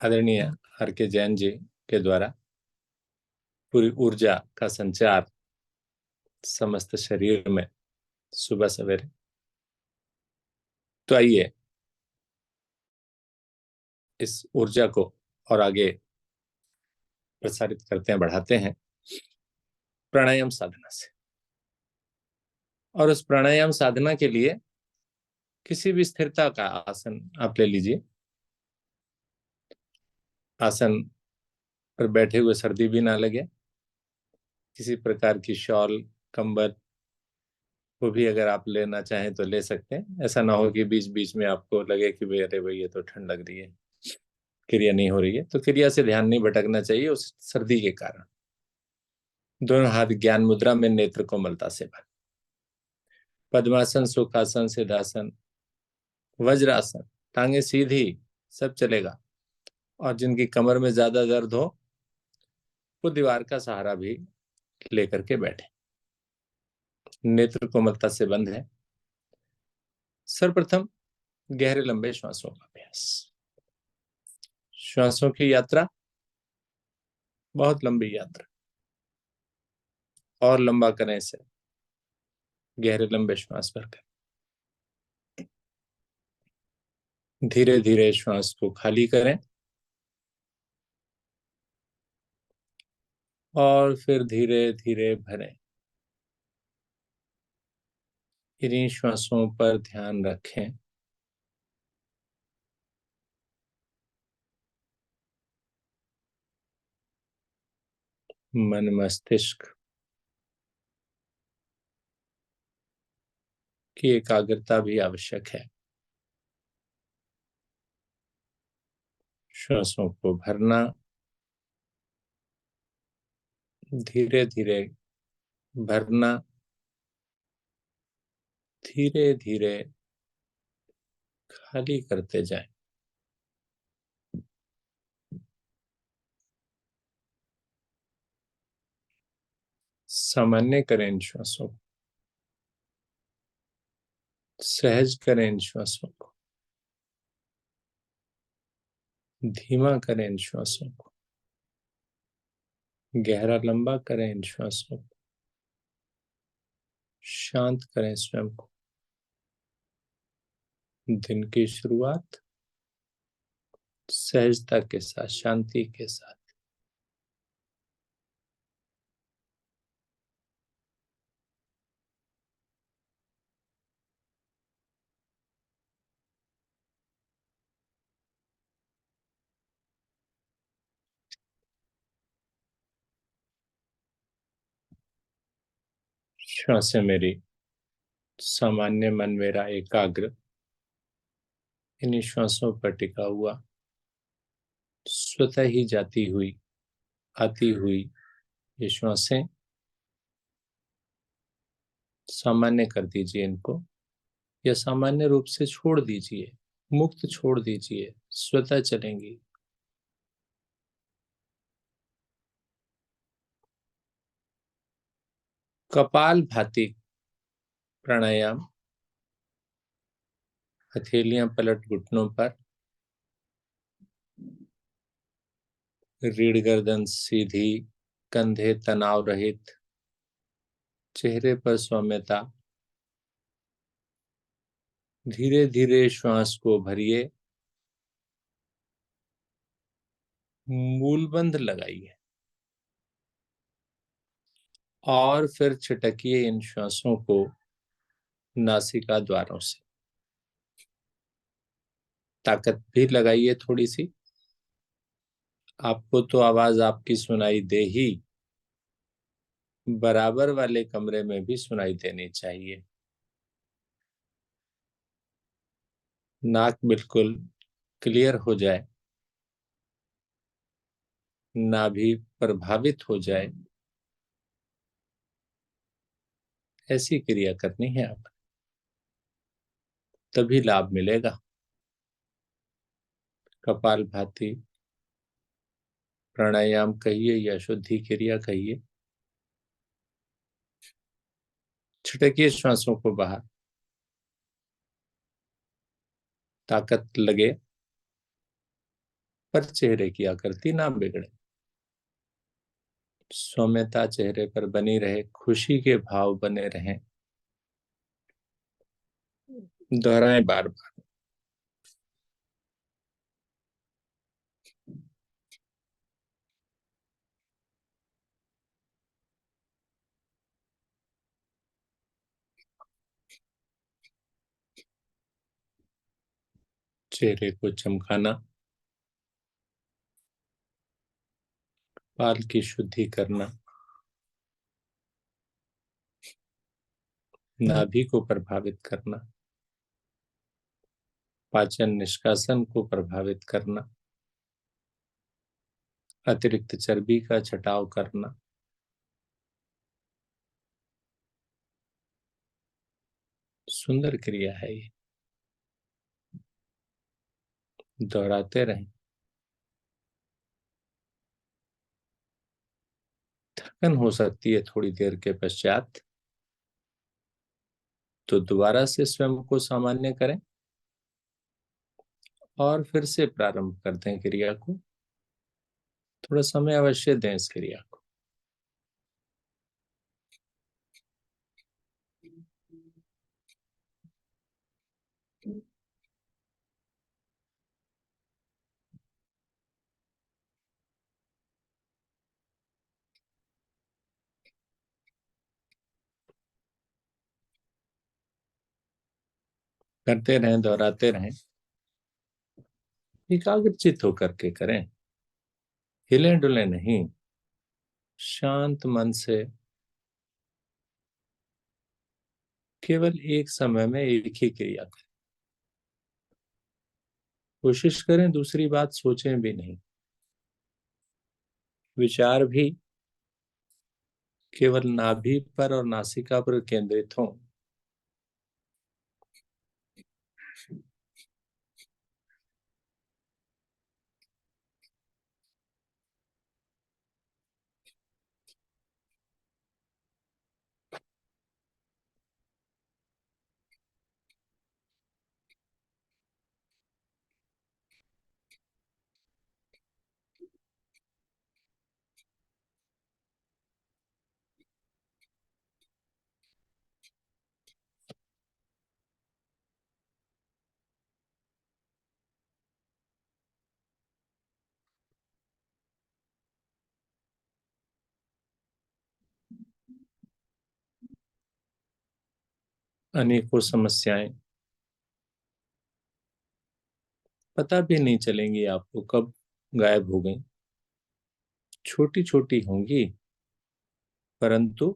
आदरणीय आर के जैन जी के द्वारा पूरी ऊर्जा का संचार समस्त शरीर में सुबह सवेरे। तो आइए इस ऊर्जा को और आगे प्रसारित करते हैं, बढ़ाते हैं प्राणायाम साधना से। और उस प्राणायाम साधना के लिए किसी भी स्थिरता का आसन आप ले लीजिए। आसन पर बैठे हुए सर्दी भी ना लगे। किसी प्रकार की शॉल, कंबल वो भी अगर आप लेना चाहें तो ले सकते हैं। ऐसा ना हो कि बीच बीच में आपको लगे कि भाई अरे भाई ये तो ठंड लग रही है, क्रिया नहीं हो रही है। तो क्रिया से ध्यान नहीं भटकना चाहिए उस सर्दी के कारण। दोनों हाथ ज्ञान मुद्रा में, नेत्र कोमलता से बंद। पद्मासन, सुखासन, सिद्धासन, वज्रासन, टांगे सीधी, सब चलेगा। और जिनकी कमर में ज्यादा दर्द हो वो दीवार का सहारा भी लेकर के बैठे। नेत्र कोमलता से बंद है। सर्वप्रथम गहरे लंबे श्वासों का अभ्यास। श्वासों की यात्रा बहुत लंबी यात्रा, और लंबा करें इसे। गहरे लंबे श्वास भरकर धीरे धीरे श्वास को खाली करें और फिर धीरे धीरे भरें। इन्हीं श्वासों पर ध्यान रखें। मन मस्तिष्क की एकाग्रता भी आवश्यक है। श्वासों को भरना, धीरे धीरे भरना, धीरे धीरे खाली करते जाएं। सामान्य करें इन श्वासों को, सहज करें इन श्वासों को, धीमा करें इन श्वासों को, गहरा लंबा करें इन श्वासों को, शांत करें स्वयं को। दिन की शुरुआत सहजता के साथ, शांति के साथ। श्वासें मेरी, सामान्य मन मेरा एकाग्र इन्हीं श्वासों पर टिका हुआ, स्वतः ही जाती हुई, आती हुई ये श्वासें सामान्य कर दीजिए इनको, या सामान्य रूप से छोड़ दीजिए, मुक्त छोड़ दीजिए, स्वतः चलेंगी। कपाल भाती प्राणायाम। हथेलियां पलट घुटनों पर, रीढ़ गर्दन सीधी, कंधे तनाव रहित, चेहरे पर सौम्यता। धीरे धीरे श्वास को भरिए, मूलबंध लगाइए और फिर छिटकिए इन श्वासों को नासिका द्वारों से। ताकत भी लगाइए थोड़ी सी। आपको तो आवाज आपकी सुनाई दे ही, बराबर वाले कमरे में भी सुनाई देनी चाहिए। नाक बिल्कुल क्लियर हो जाए, नाभि प्रभावित हो जाए, ऐसी क्रिया करनी है आप, तभी लाभ मिलेगा। कपाल भाती प्राणायाम कहिए या शुद्धि क्रिया कहिए। छिटकिए श्वासों को बाहर, ताकत लगे, पर चेहरे की आकृति ना बिगड़े। सौम्यता चेहरे पर बनी रहे, खुशी के भाव बने रहें। दोहराएं बार बार। चेहरे को चमकाना, बाल की शुद्धि करना, नाभि को प्रभावित करना, पाचन निष्कासन को प्रभावित करना, अतिरिक्त चर्बी का छटाव करना। सुंदर क्रिया है ये, दोहराते रहें। थकन हो सकती है थोड़ी देर के पश्चात, तो दोबारा से स्वयं को सामान्य करें और फिर से प्रारंभ कर दें क्रिया को। थोड़ा समय अवश्य दें इस क्रिया को। करते रहें, दोहराते रहें, एकाग्रचित होकर के करें। हिले डुले नहीं, शांत मन से केवल एक समय में एक ही क्रिया करें। कोशिश करें दूसरी बात सोचें भी नहीं, विचार भी केवल नाभि पर और नासिका पर केंद्रित हों। अनेकों समस्याएं पता भी नहीं चलेंगी आपको कब गायब हो गई। छोटी छोटी होंगी, परंतु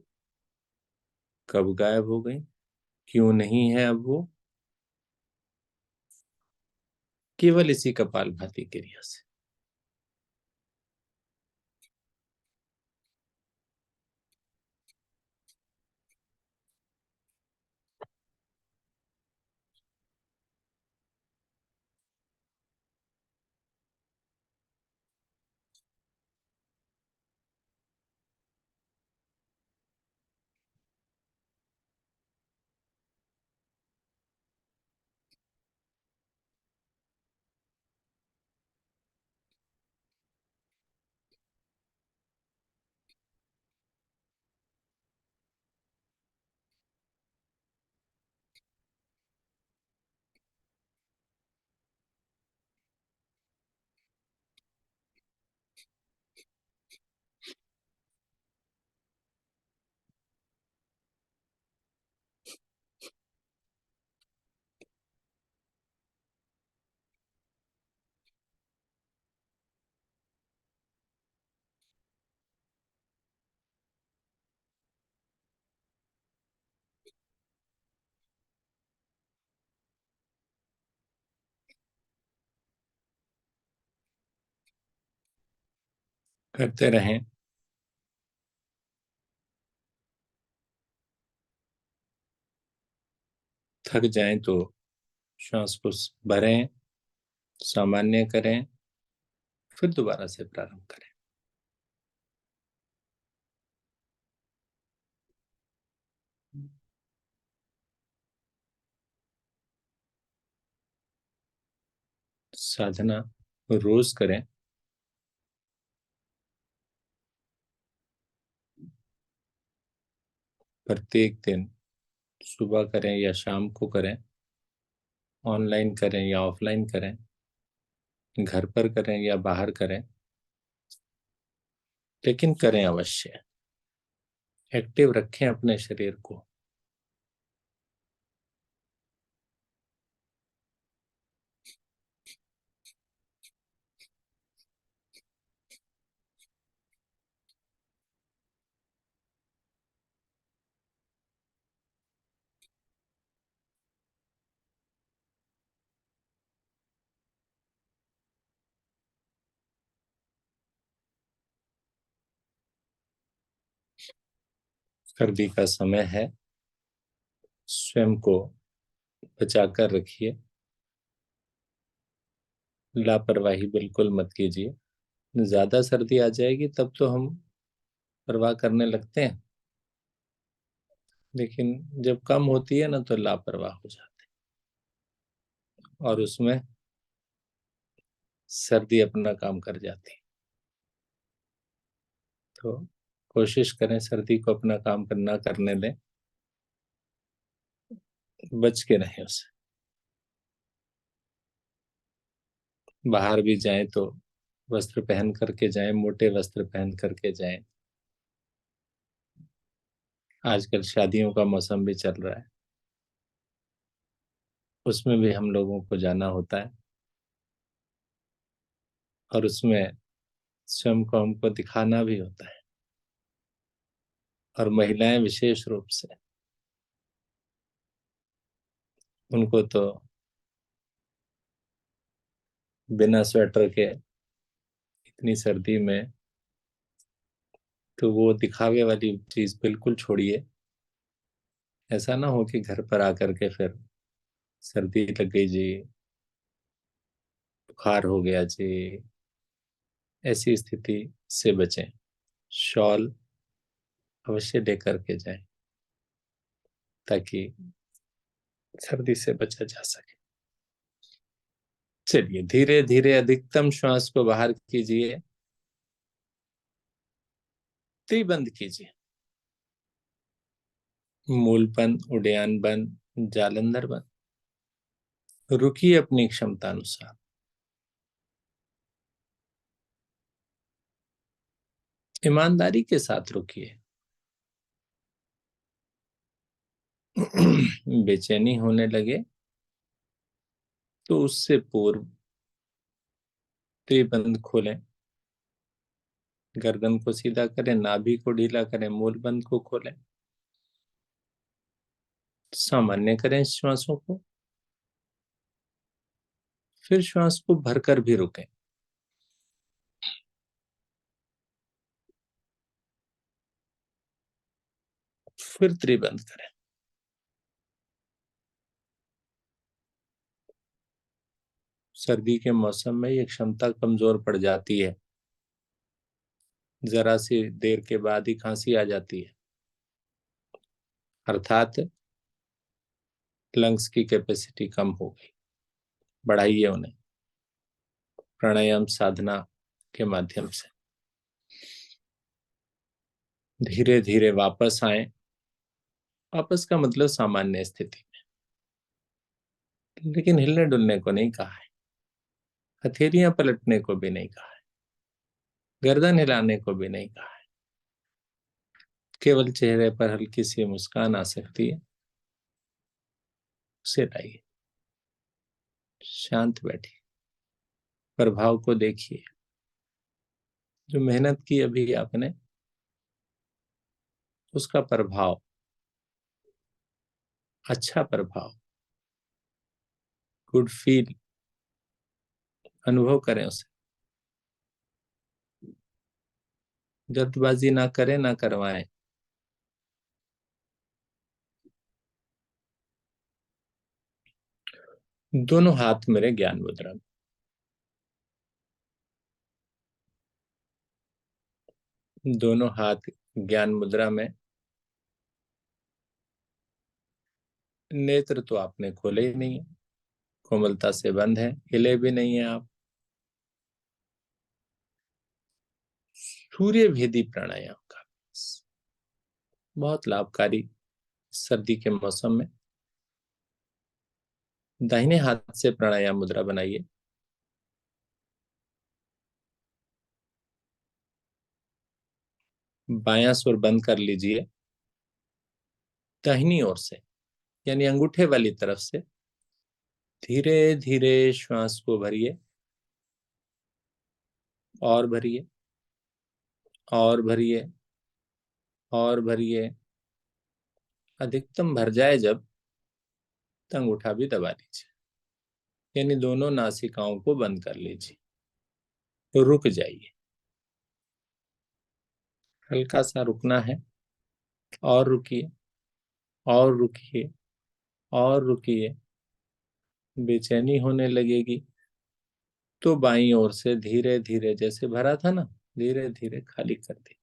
कब गायब हो गई, क्यों नहीं है अब वो, केवल इसी कपालभाति क्रिया से। करते रहें। थक जाएं तो श्वास को भरें, सामान्य करें, फिर दोबारा से प्रारंभ करें। साधना रोज करें। प्रत्येक दिन सुबह करें या शाम को करें, ऑनलाइन करें या ऑफलाइन करें, घर पर करें या बाहर करें, लेकिन करें अवश्य। एक्टिव रखें अपने शरीर को। सर्दी का समय है, स्वयं को बचाकर रखिए। लापरवाही बिल्कुल मत कीजिए। ज्यादा सर्दी आ जाएगी तब तो हम परवाह करने लगते हैं, लेकिन जब कम होती है ना तो लापरवाह हो जाते हैं, और उसमें सर्दी अपना काम कर जाती है। तो कोशिश करें सर्दी को अपना काम करना करने दें, बच के रहें उससे। बाहर भी जाएं तो वस्त्र पहन करके जाएं, मोटे वस्त्र पहन करके जाएं। आजकल शादियों का मौसम भी चल रहा है, उसमें भी हम लोगों को जाना होता है, और उसमें स्वयं को हमको दिखाना भी होता है। और महिलाएं विशेष रूप से, उनको तो बिना स्वेटर के इतनी सर्दी में, तो वो दिखावे वाली चीज बिल्कुल छोड़िए। ऐसा ना हो कि घर पर आकर के फिर सर्दी लग गई जी, बुखार हो गया जी। ऐसी स्थिति से बचें। शॉल अवश्य लेकर के जाएं, ताकि सर्दी से बचा जा सके। चलिए, धीरे धीरे अधिकतम श्वास को बाहर कीजिए, त्रिबंध कीजिए। मूल बंद, उड़ान बंद, जालंधर बंद। रुकिए अपनी क्षमता अनुसार। ईमानदारी के साथ रुकिए। बेचैनी होने लगे तो उससे पूर्व त्रिबंध खोलें। गर्दन को सीधा करें, नाभि को ढीला करें, मूल बंद को खोलें। सामान्य करें श्वासों को, फिर श्वास को भरकर भी रुकें। फिर त्रिबंध करें। सर्दी के मौसम में ये क्षमता कमजोर पड़ जाती है, जरा सी देर के बाद ही खांसी आ जाती है, अर्थात लंग्स की कैपेसिटी कम हो गई। बढ़ाइए उन्हें प्राणायाम साधना के माध्यम से। धीरे धीरे वापस आए। वापस का मतलब सामान्य स्थिति में, लेकिन हिलने डुलने को नहीं कहा है, हथेलियां पलटने को भी नहीं कहा है, गर्दन हिलाने को भी नहीं कहा है। केवल चेहरे पर हल्की सी मुस्कान आ सकती है, उसे लाइए। शांत बैठिए, प्रभाव को देखिए। जो मेहनत की अभी आपने, उसका प्रभाव, अच्छा प्रभाव, गुड फील अनुभव करें उसे। जल्दबाजी ना करें, ना करवाएं। दोनों हाथ मेरे ज्ञान मुद्रा में। दोनों हाथ ज्ञान मुद्रा में। नेत्र तो आपने खोले ही नहीं है, कोमलता से बंद है, हिले भी नहीं है आप। सूर्य भेदी प्राणायाम का अभ्यास बहुत लाभकारी सर्दी के मौसम में। दाहिने हाथ से प्राणायाम मुद्रा बनाइए। बायां सुर बंद कर लीजिए। दाहिनी ओर से यानी अंगूठे वाली तरफ से धीरे धीरे श्वास को भरिए और भरिए और भरिए और भरिए। अधिकतम भर जाए जब, तो अंगूठा भी दबा लीजिए, यानी दोनों नासिकाओं को बंद कर लीजिए। तो रुक जाइए, हल्का सा रुकना है। और रुकिए और रुकिए और रुकिए। बेचैनी होने लगेगी तो बाईं ओर से धीरे धीरे, जैसे भरा था ना, धीरे धीरे खाली कर दे।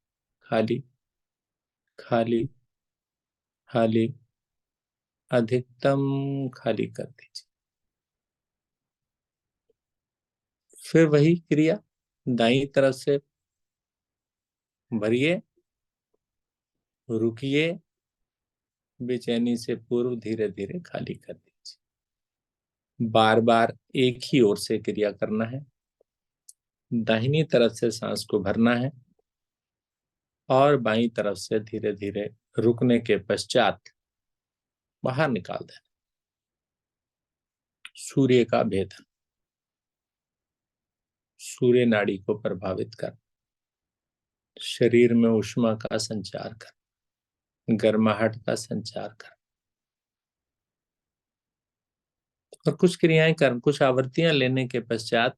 खाली खाली खाली, अधिकतम खाली कर दीजिए। फिर वही क्रिया दाईं तरफ से भरिए, रुकिए, बेचैनी से पूर्व धीरे धीरे खाली कर दीजिए। बार बार एक ही ओर से क्रिया करना है। दाहिनी तरफ से सांस को भरना है और बाईं तरफ से धीरे धीरे रुकने के पश्चात बाहर निकाल देना। सूर्य का भेदन, सूर्य नाड़ी को प्रभावित कर, शरीर में ऊष्मा का संचार कर, गर्माहट का संचार कर। और कुछ क्रियाएं कर, कुछ आवृत्तियां लेने के पश्चात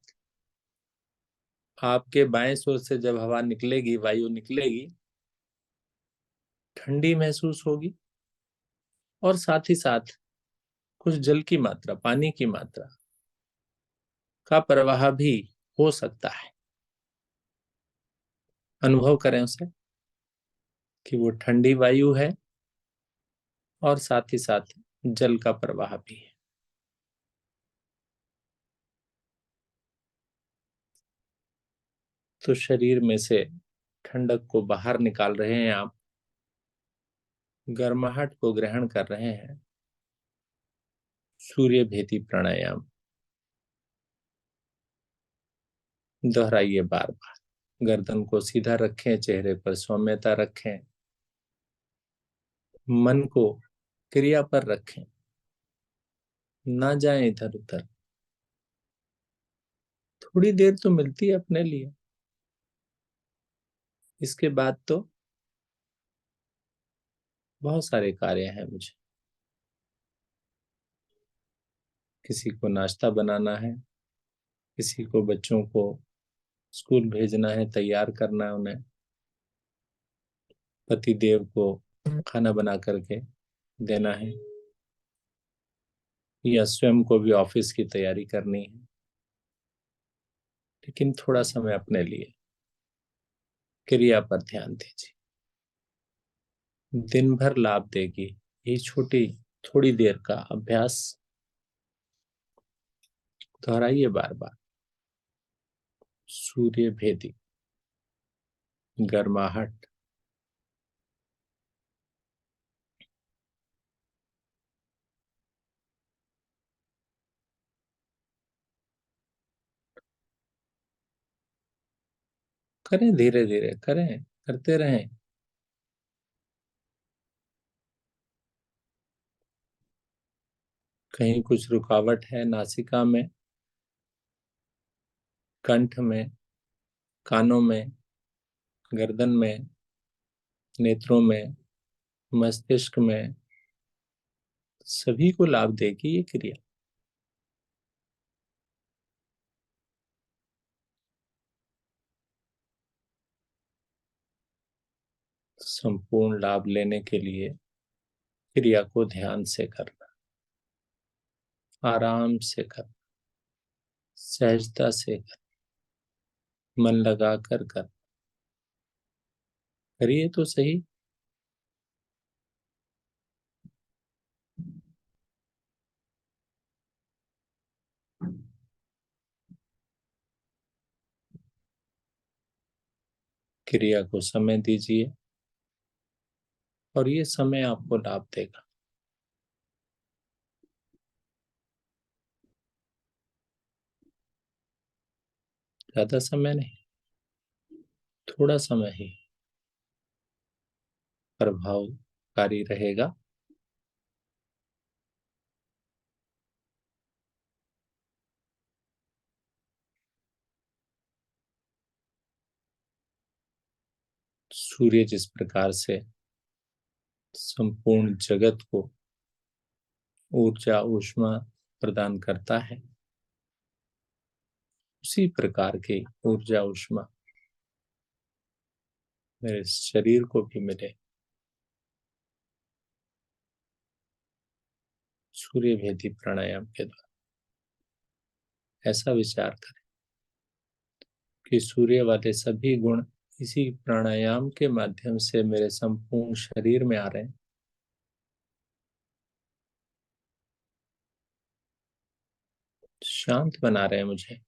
आपके बाएं सुर से जब हवा निकलेगी, वायु निकलेगी, ठंडी महसूस होगी और साथ ही साथ कुछ जल की मात्रा, पानी की मात्रा का प्रवाह भी हो सकता है। अनुभव करें उसे कि वो ठंडी वायु है और साथ ही साथ जल का प्रवाह भी है। तो शरीर में से ठंडक को बाहर निकाल रहे हैं आप, गर्माहट को ग्रहण कर रहे हैं। सूर्य भेदी प्राणायाम दोहराइए बार बार। गर्दन को सीधा रखें, चेहरे पर सौम्यता रखें, मन को क्रिया पर रखें, ना जाएं इधर उधर। थोड़ी देर तो मिलती है अपने लिए, इसके बाद तो बहुत सारे कार्य हैं मुझे। किसी को नाश्ता बनाना है, किसी को बच्चों को स्कूल भेजना है, तैयार करना है उन्हें, पति देव को खाना बना करके देना है, या स्वयं को भी ऑफिस की तैयारी करनी है। लेकिन थोड़ा समय अपने लिए, क्रिया पर ध्यान दीजिए। दिन भर लाभ देगी ये छोटी थोड़ी देर का अभ्यास। दोहराइए बार बार। सूर्य भेदी गर्माहट, करें धीरे धीरे, करें, करते रहें। कहीं कुछ रुकावट है नासिका में, कंठ में, कानों में, गर्दन में, नेत्रों में, मस्तिष्क में, सभी को लाभ देगी ये क्रिया। संपूर्ण लाभ लेने के लिए क्रिया को ध्यान से करना, आराम से करना, सहजता से करना, मन लगा कर कर। करिए तो सही। क्रिया को समय दीजिए और ये समय आपको लाभ देगा। ज्यादा समय नहीं, थोड़ा समय ही प्रभावकारी रहेगा। सूर्य जिस प्रकार से संपूर्ण जगत को ऊर्जा ऊष्मा प्रदान करता है, उसी प्रकार की ऊर्जा ऊष्मा मेरे शरीर को भी मिले। सूर्य भेदी प्राणायाम के द्वारा ऐसा विचार करें कि सूर्य वाले सभी गुण इसी प्राणायाम के माध्यम से मेरे संपूर्ण शरीर में आ रहे हैं। शांत बना रहे हैं मुझे।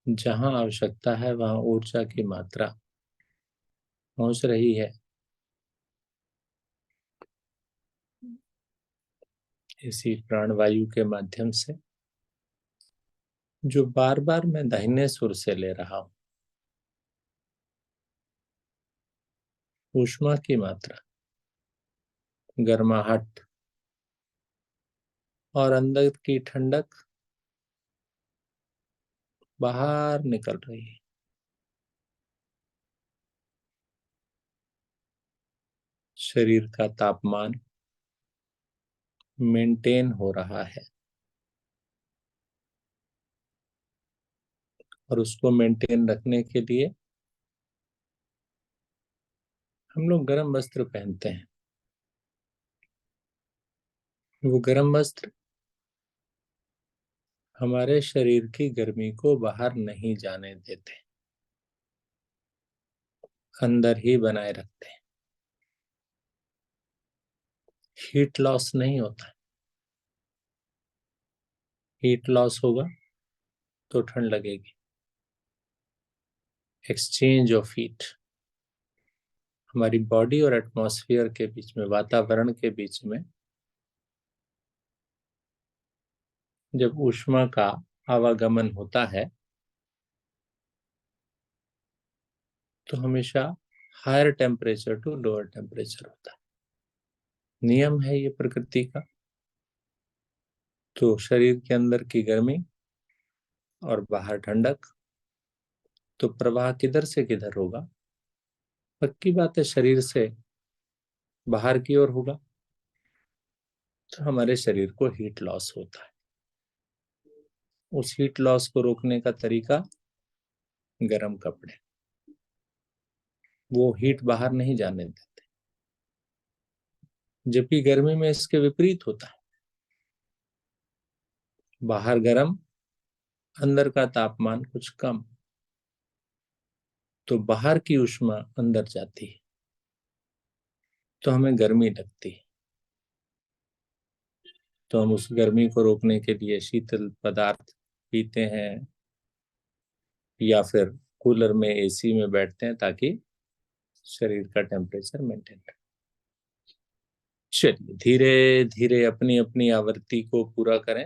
जहां आवश्यकता है वहां ऊर्जा की मात्रा पहुंच रही है। इसी प्राणवायु के माध्यम से जो बार बार मैं दाहिने सुर से ले रहा हूं, ऊष्मा की मात्रा, गर्माहट और अंदर की ठंडक बाहर निकल रही है। शरीर का तापमान मेंटेन हो रहा है और उसको मेंटेन रखने के लिए हम लोग गर्म वस्त्र पहनते हैं। वो गर्म वस्त्र हमारे शरीर की गर्मी को बाहर नहीं जाने देते, अंदर ही बनाए रखते हैं। हीट लॉस नहीं होता। हीट लॉस होगा तो ठंड लगेगी। एक्सचेंज ऑफ हीट हमारी बॉडी और एटमॉस्फेयर के बीच में, वातावरण के बीच में जब ऊष्मा का आवागमन होता है तो हमेशा higher temperature to lower temperature होता है। नियम है ये प्रकृति का। तो शरीर के अंदर की गर्मी और बाहर ठंडक, तो प्रवाह किधर से किधर होगा? पक्की बात है, शरीर से बाहर की ओर होगा। तो हमारे शरीर को हीट लॉस होता है। उस हीट लॉस को रोकने का तरीका गर्म कपड़े, वो हीट बाहर नहीं जाने देते। जबकि गर्मी में इसके विपरीत होता है। बाहर गर्म, अंदर का तापमान कुछ कम, तो बाहर की ऊष्मा अंदर जाती है तो हमें गर्मी लगती है। तो हम उस गर्मी को रोकने के लिए शीतल पदार्थ पीते हैं या फिर कूलर में, एसी में बैठते हैं ताकि शरीर का टेम्परेचर मेंटेन रहे। चलिए धीरे धीरे अपनी अपनी आवृत्ति को पूरा करें।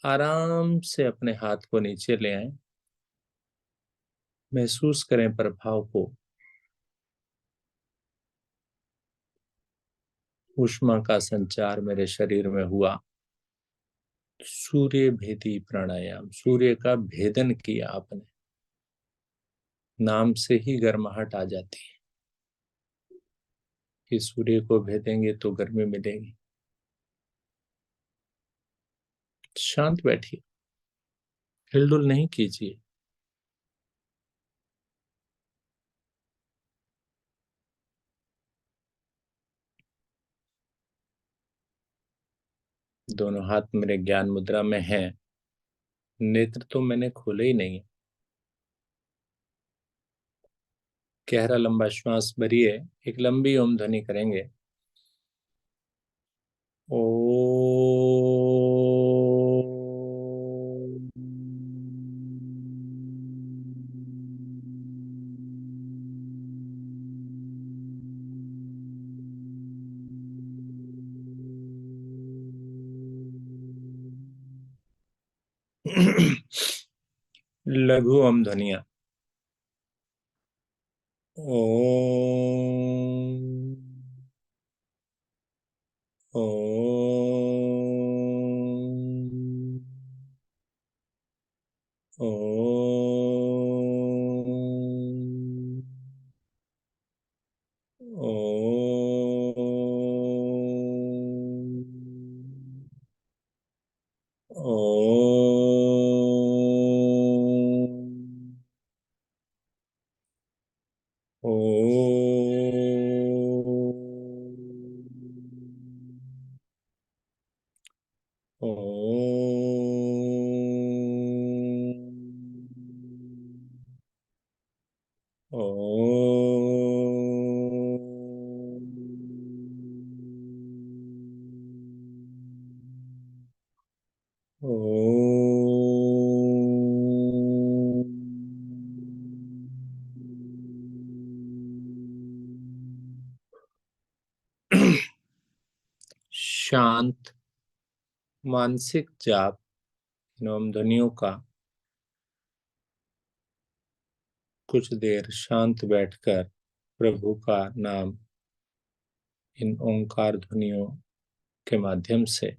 आराम से अपने हाथ को नीचे ले आएं। महसूस करें प्रभाव को। ऊष्मा का संचार मेरे शरीर में हुआ। सूर्य भेदी प्राणायाम, सूर्य का भेदन किया आपने। नाम से ही गर्माहट आ जाती है कि सूर्य को भेदेंगे तो गर्मी मिलेगी। शांत बैठिए, हिलडुल नहीं कीजिए। दोनों हाथ मेरे ज्ञान मुद्रा में हैं। नेत्र तो मैंने खोले ही नहीं। गहरा लंबा श्वास भरिए। एक लंबी ओम ध्वनि करेंगे। ओ। लघु ओम ध्वनिया। ओम। ओम। ओम। ओम। ओम। ओम। ओम। ओम। शांत मानसिक जाप एवं ध्वनियों का कुछ देर शांत बैठकर प्रभु का नाम इन ओंकार ध्वनियों के माध्यम से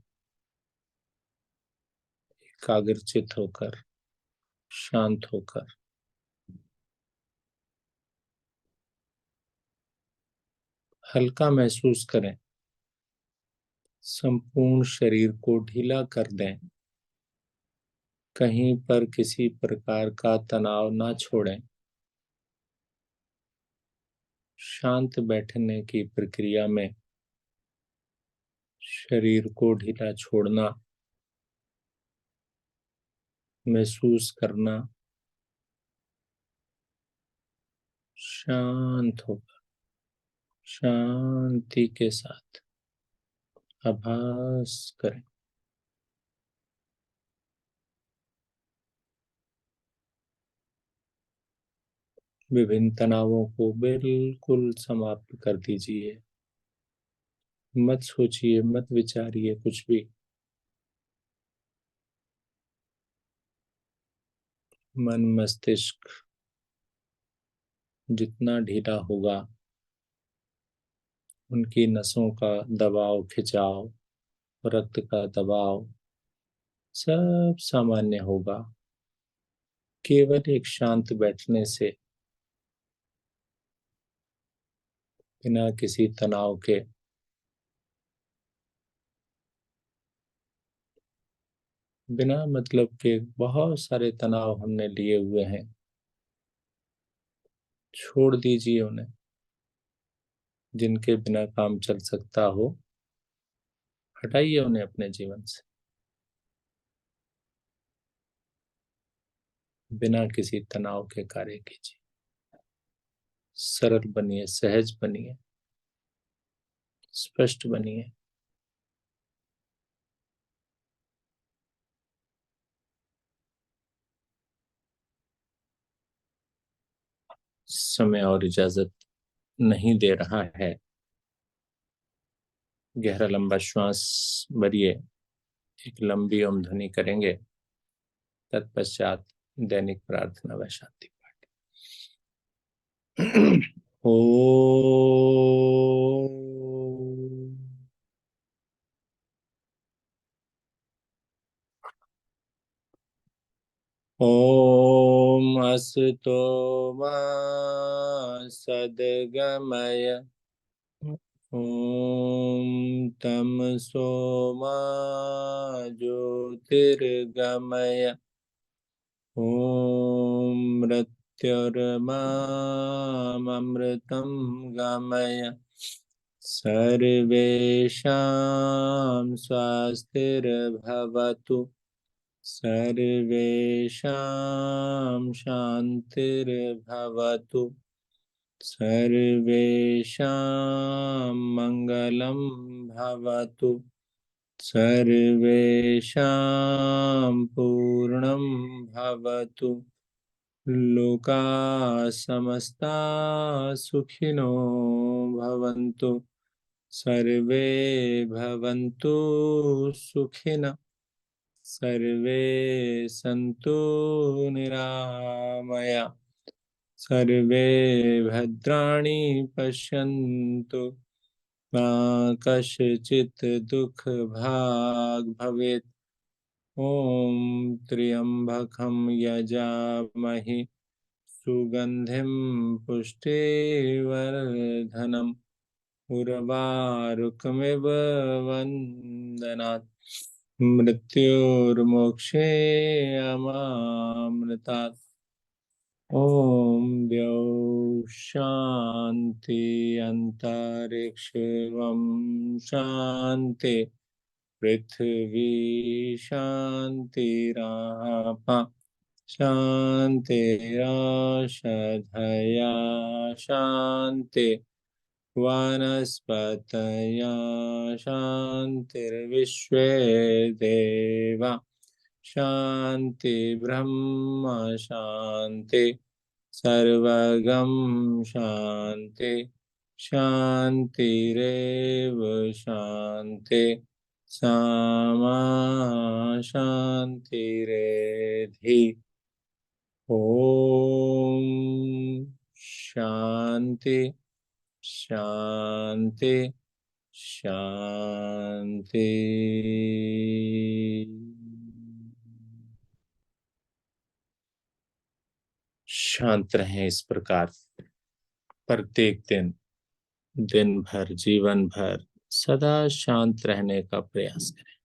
एकाग्रचित होकर, शांत होकर हल्का महसूस करें। संपूर्ण शरीर को ढीला कर दें। कहीं पर किसी प्रकार का तनाव ना छोड़ें। शांत बैठने की प्रक्रिया में शरीर को ढीला छोड़ना, महसूस करना, शांत होकर शांति के साथ आभास करें। विभिन्न तनावों को बिल्कुल समाप्त कर दीजिए। मत सोचिए, मत विचारिए कुछ भी। मन मस्तिष्क जितना ढीला होगा, उनकी नसों का दबाव, खिंचाव, रक्त का दबाव सब सामान्य होगा। केवल एक शांत बैठने से, बिना किसी तनाव के, बिना मतलब के बहुत सारे तनाव हमने लिए हुए हैं, छोड़ दीजिए उन्हें। जिनके बिना काम चल सकता हो, हटाइए उन्हें अपने जीवन से। बिना किसी तनाव के कार्य कीजिए। सरल बनिए, सहज बनिए, स्पष्ट बनिए। समय और इजाजत नहीं दे रहा है। गहरा लंबा श्वास भरिए। एक लंबी ओम ध्वनि करेंगे। तत्पश्चात दैनिक प्रार्थना व शांति पाठ। ओ ओम असतो मा सद्गमय। ओम तमसो मा ज्योतिर्गमय। ओम मृत्युर्मामृतं गमय। सर्वेषां स्वस्तिर्भवतु। सर्वेषां शान्तिर्भवतु। सर्वेषां मङ्गलं भवतु। सर्वेषां पूर्णं भवतु। लोकाः समस्ताः सुखिनो भवन्तु। सर्वे भवन्तु सुखिनः। सर्वे सन्तु निरामया, सर्वे भद्राणि पश्यन्तु, मा कश्चित् दुःखभाग् भवेत्। ॐ त्र्यम्बकं यजामहे सुगन्धिं पुष्टिवर्धनम् उर्वारुकमिव वन्दनात् मृत्युर्मोक्षे अमामृतात्। ॐ द्यौः शान्ति अन्तरिक्षं शान्ति पृथ्वी शान्तिरापः शान्तिराषधया शान्ति वनस्पतयः शान्तिर्विश्वे देवा शान्ति ब्रह्म शान्ति सर्वगं शान्ति शान्तिरेव शान्ति सामा शान्तिरेधि। ॐ शान्ति शान्ति शान्ति। शांत रहें इस प्रकार प्रत्येक दिन, दिन भर, जीवन भर सदा शांत रहने का प्रयास करें।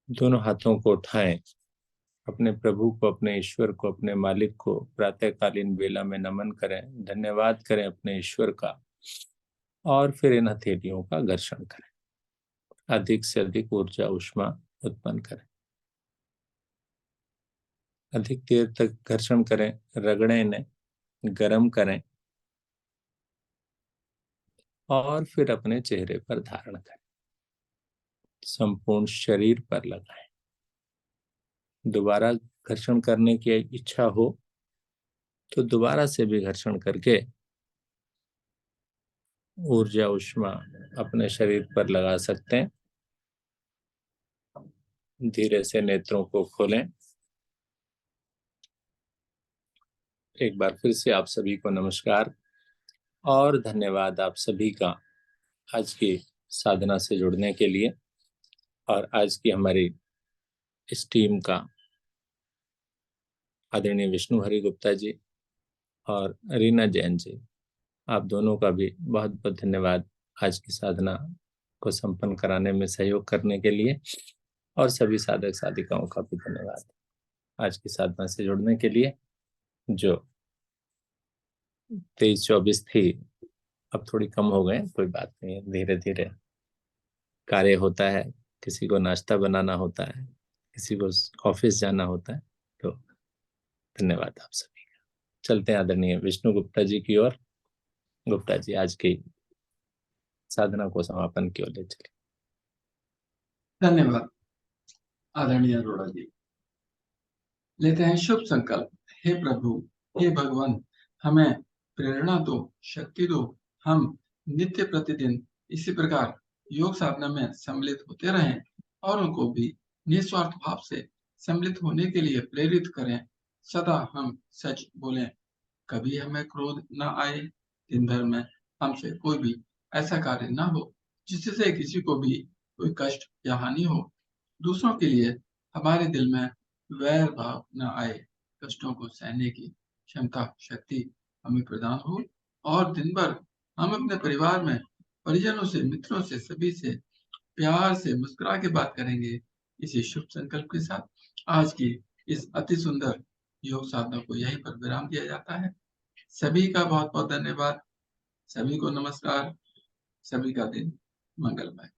दोनों हाथों को उठाएं, अपने प्रभु को, अपने ईश्वर को, अपने मालिक को प्रातःकालीन वेला में नमन करें, धन्यवाद करें अपने ईश्वर का, और फिर इन हथेलियों का घर्षण करें, अधिक से अधिक ऊर्जा उष्मा उत्पन्न करें। अधिक देर तक घर्षण करें, रगड़ें, इन्हें गर्म करें और फिर अपने चेहरे पर धारण करें, संपूर्ण शरीर पर लगाएं। दोबारा घर्षण करने की इच्छा हो तो दोबारा से भी घर्षण करके ऊर्जा उष्मा अपने शरीर पर लगा सकते हैं। धीरे से नेत्रों को खोलें। एक बार फिर से आप सभी को नमस्कार और धन्यवाद आप सभी का आज की साधना से जुड़ने के लिए। और आज की हमारी इस टीम का आदरणीय विष्णु हरि गुप्ता जी और रीना जैन जी, आप दोनों का भी बहुत बहुत धन्यवाद आज की साधना को संपन्न कराने में सहयोग करने के लिए। और सभी साधक साधिकाओं का भी धन्यवाद आज की साधना से जुड़ने के लिए। जो 23-24 थी, अब थोड़ी कम हो गए, कोई बात नहीं है, धीरे धीरे कार्य होता है। किसी को नाश्ता बनाना होता है, किसी को ऑफिस जाना होता है, तो धन्यवाद आप सभी का। चलते हैं आदरणीय विष्णु गुप्ता जी की ओर। गुप्ता जी आज की साधना को समापन की ओर ले चले। धन्यवाद आदरणीय अरोड़ा जी। लेते हैं शुभ संकल्प। हे प्रभु, हे भगवान, हमें प्रेरणा दो, शक्ति दो। हम नित्य प्रतिदिन इसी प्रकार योग साधना में सम्मिलित होते रहें और उनको भी निस्वार्थ भाव से सम्मिलित होने के लिए प्रेरित करें। सदा हम सच बोलें, कभी हमें क्रोध न आए। दिन भर में हमसे कोई भी ऐसा कार्य न हो जिससे किसी को भी कोई कष्ट या हानि हो। दूसरों के लिए हमारे दिल में वैर भाव न आए। कष्टों को सहने की क्षमता, शक्ति हमें प्रदान हो और दिन भर हम अपने परिवार में परिजनों से, मित्रों से, सभी से प्यार से मुस्कुरा के बात करेंगे। इसी शुभ संकल्प के साथ आज की इस अति सुंदर योग साधना को यहीं पर विराम दिया जाता है। सभी का बहुत बहुत धन्यवाद। सभी को नमस्कार। सभी का दिन मंगलमय।